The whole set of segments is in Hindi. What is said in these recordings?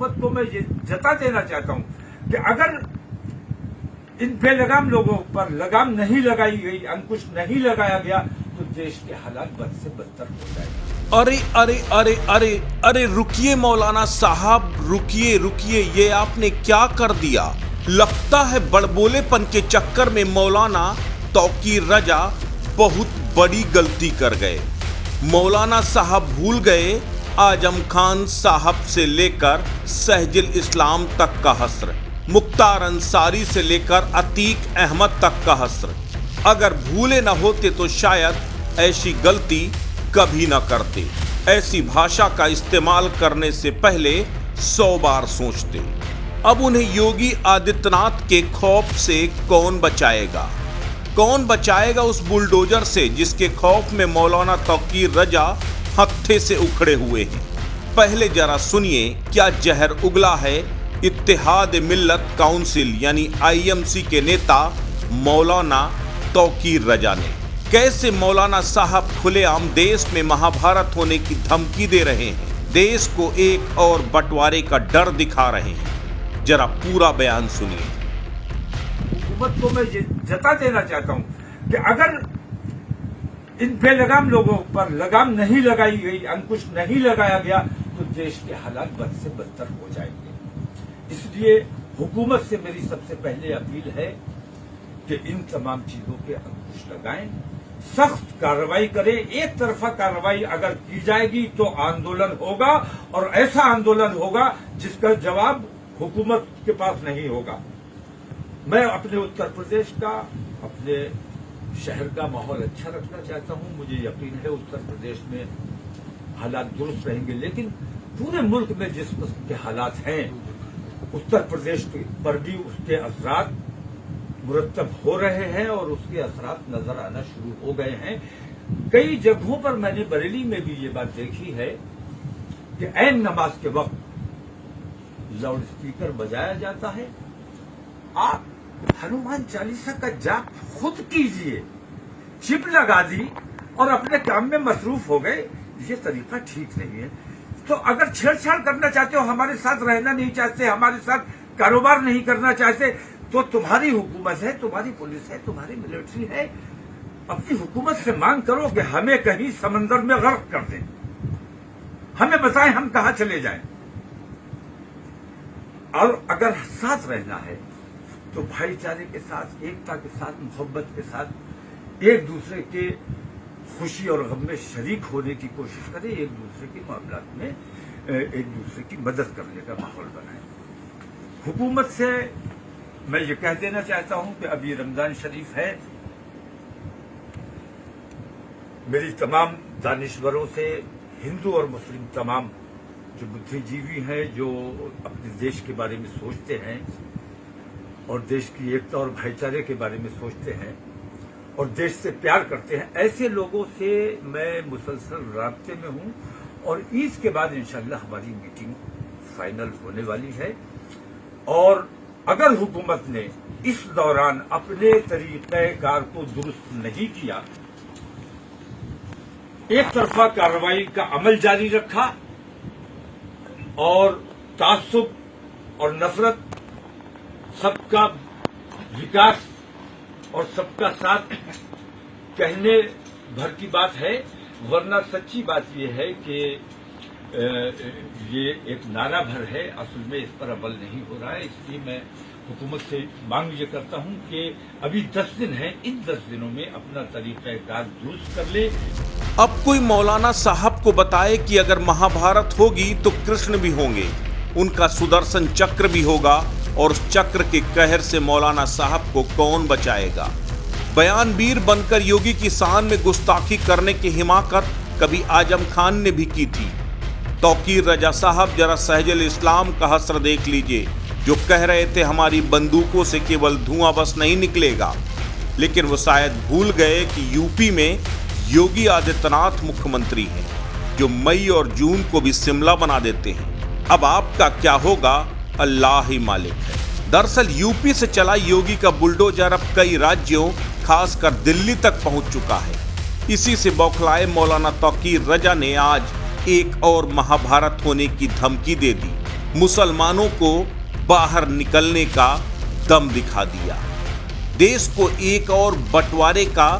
हुकूमत को मैं ये जता देना चाहता हूं कि अगर इन बेलगाम लोगों पर लगाम नहीं लगाई गई, अंकुश नहीं लगाया गया, तो देश के हालात बद से बदतर हो जाएंगे। अरे अरे अरे अरे अरे रुकिए मौलाना साहब, रुकिए रुकिए, ये आपने क्या कर दिया? लगता है बड़बोलेपन के चक्कर में मौलाना तौकीर रजा बहुत बड़ी गलती कर गए। मौलाना साहब भूल गए आजम खान साहब से लेकर सहजुल इस्लाम तक का हस्र, मुख्तार अंसारी से लेकर अतीक अहमद तक का हस्र। अगर भूले न होते तो शायद ऐसी गलती कभी न करते। ऐसी भाषा का इस्तेमाल करने से पहले 100 बार सोचते। अब उन्हें योगी आदित्यनाथ के खौफ से कौन बचाएगा? कौन बचाएगा उस बुलडोजर से जिसके खौफ में मौलाना तौकीर रजा हत्थे से उखड़े हुए हैं? पहले जरा सुनिए क्या जहर उगला है इत्तेहाद मिल्लत काउंसिल यानी IMC के नेता मौलाना तौकीर रजा ने। कैसे मौलाना साहब खुलेआम देश में महाभारत होने की धमकी दे रहे हैं, देश को एक और बंटवारे का डर दिखा रहे हैं। जरा पूरा बयान सुनिए। हुकूमत को मैं ये जता देना चाहता हूं कि अगर इन बेलगाम लोगों पर लगाम नहीं लगाई गई, अंकुश नहीं लगाया गया, तो देश के हालात बद से बदतर हो जाएंगे। इसलिए हुकूमत से मेरी सबसे पहले अपील है कि इन तमाम चीजों पे अंकुश लगाएं, सख्त कार्रवाई करें। एक तरफा कार्रवाई अगर की जाएगी तो आंदोलन होगा, और ऐसा आंदोलन होगा जिसका जवाब हुकूमत के पास नहीं होगा। मैं अपने उत्तर प्रदेश का, अपने शहर का माहौल अच्छा रखना चाहता हूं। मुझे यकीन है उत्तर प्रदेश में हालात दुरुस्त रहेंगे, लेकिन पूरे मुल्क में जिस किस्म के हालात हैं, उत्तर प्रदेश पर भी उसके असरात मुरतब हो रहे हैं और उसके असरात नजर आना शुरू हो गए हैं। कई जगहों पर मैंने बरेली में भी ये बात देखी है कि ऐन नमाज के वक्त लाउड स्पीकर बजाया जाता है। आप हनुमान चालीसा का जाप खुद कीजिए, चिप लगा दी और अपने काम में मसरूफ हो गए। ये तरीका ठीक नहीं है। तो अगर छेड़छाड़ करना चाहते हो, हमारे साथ रहना नहीं चाहते, हमारे साथ कारोबार नहीं करना चाहते, तो तुम्हारी हुकूमत है, तुम्हारी पुलिस है, तुम्हारी मिलिट्री है। अपनी हुकूमत से मांग करो कि हमें कहीं समंदर में गर्क कर दें, हमें बताएं हम कहां चले जाएं। और अगर साथ रहना है तो भाईचारे के साथ, एकता के साथ, मोहब्बत के साथ एक दूसरे के खुशी और गम में शरीक होने की कोशिश करें, एक दूसरे के मामलात में एक दूसरे की मदद करने का माहौल बनाएं। हुकूमत से मैं ये कह देना चाहता हूं कि अभी रमजान शरीफ है। मेरी तमाम दानिश्वरों से, हिंदू और मुस्लिम तमाम जो बुद्धिजीवी हैं, जो अपने देश के बारे में सोचते हैं और देश की एकता और भाईचारे के बारे में सोचते हैं और देश से प्यार करते हैं, ऐसे लोगों से मैं मुसलसल राब्ते में हूं। और ईद के बाद इंशाअल्लाह हमारी मीटिंग फाइनल होने वाली है। और अगर हुकूमत ने इस दौरान अपने तरीक़ेकार को दुरुस्त नहीं किया, एक तरफा कार्रवाई का अमल जारी रखा और तासुब और नफरत, सबका विकास और सबका साथ कहने भर की बात है, वरना सच्ची बात यह है कि ये एक नारा भर है, असल में इस पर अमल नहीं हो रहा है। इसलिए मैं हुकूमत से मांग ये करता हूं कि अभी 10 दिन हैं, इन 10 दिनों में अपना तरीक़ाकार दुरुस्त कर ले। अब कोई मौलाना साहब को बताए कि अगर महाभारत होगी तो कृष्ण भी होंगे, उनका सुदर्शन चक्र भी होगा, और उस चक्र के कहर से मौलाना साहब को कौन बचाएगा? बयानवीर बनकर योगी की शान में गुस्ताखी करने की हिमाकत कभी आजम खान ने भी की थी। तौकीर रजा साहब जरा सहजुल इस्लाम का हस्र देख लीजिए, जो कह रहे थे हमारी बंदूकों से केवल धुआं बस नहीं निकलेगा, लेकिन वो शायद भूल गए कि यूपी में योगी आदित्यनाथ मुख्यमंत्री हैं, जो मई और जून को भी शिमला बना देते हैं। अब आपका क्या होगा अल्लाह ही मालिक है। दरअसल यूपी से चला योगी का बुलडोजर अब कई राज्यों खासकर दिल्ली तक पहुंच चुका है। इसी से बौखलाए मौलाना तौकीर रजा ने आज एक और महाभारत होने की धमकी दे दी। मुसलमानों को बाहर निकलने का दम दिखा दिया, देश को एक और बंटवारे का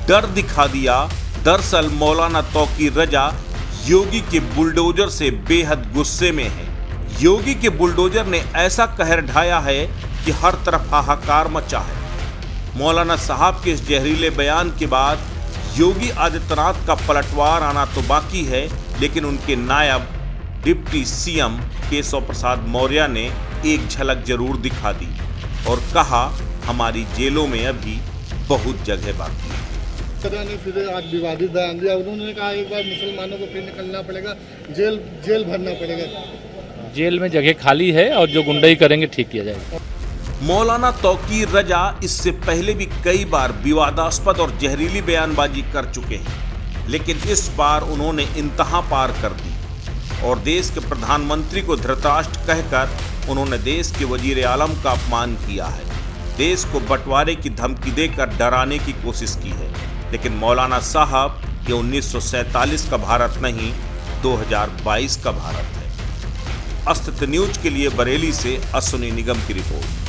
डर दिखा दिया। दरअसल मौलाना तौकीर रजा योगी के बुलडोजर से बेहद गुस्से में है। योगी के बुलडोजर ने ऐसा कहर ढाया है कि हर तरफ हाहाकार मचा है। मौलाना साहब के इस जहरीले बयान के बाद योगी आदित्यनाथ का पलटवार आना तो बाकी है, लेकिन उनके नायब डिप्टी सीएम केशव प्रसाद मौर्य ने एक झलक जरूर दिखा दी और कहा, हमारी जेलों में अभी बहुत जगह बाकी है। ने फिर आज विवादित बयान दिया। उन्होंने कहा एक बार मुसलमानों को फिर निकलना पड़ेगा, जेल भरना पड़ेगा। जेल में जगह खाली है और जो गुंडाई करेंगे ठीक किया जाएगा। मौलाना तौकीर रजा इससे पहले भी कई बार विवादास्पद और जहरीली बयानबाजी कर चुके हैं, लेकिन इस बार उन्होंने इंतहा पार कर दी और देश के प्रधानमंत्री को धृतराष्ट्र कहकर उन्होंने देश के वजीर आलम का अपमान किया है। देश को बंटवारे की धमकी देकर डराने की कोशिश की है, लेकिन मौलाना साहब ये 1947 का भारत नहीं, 2022 का भारत है। अस्तित्व न्यूज के लिए बरेली से अश्विनी निगम की रिपोर्ट।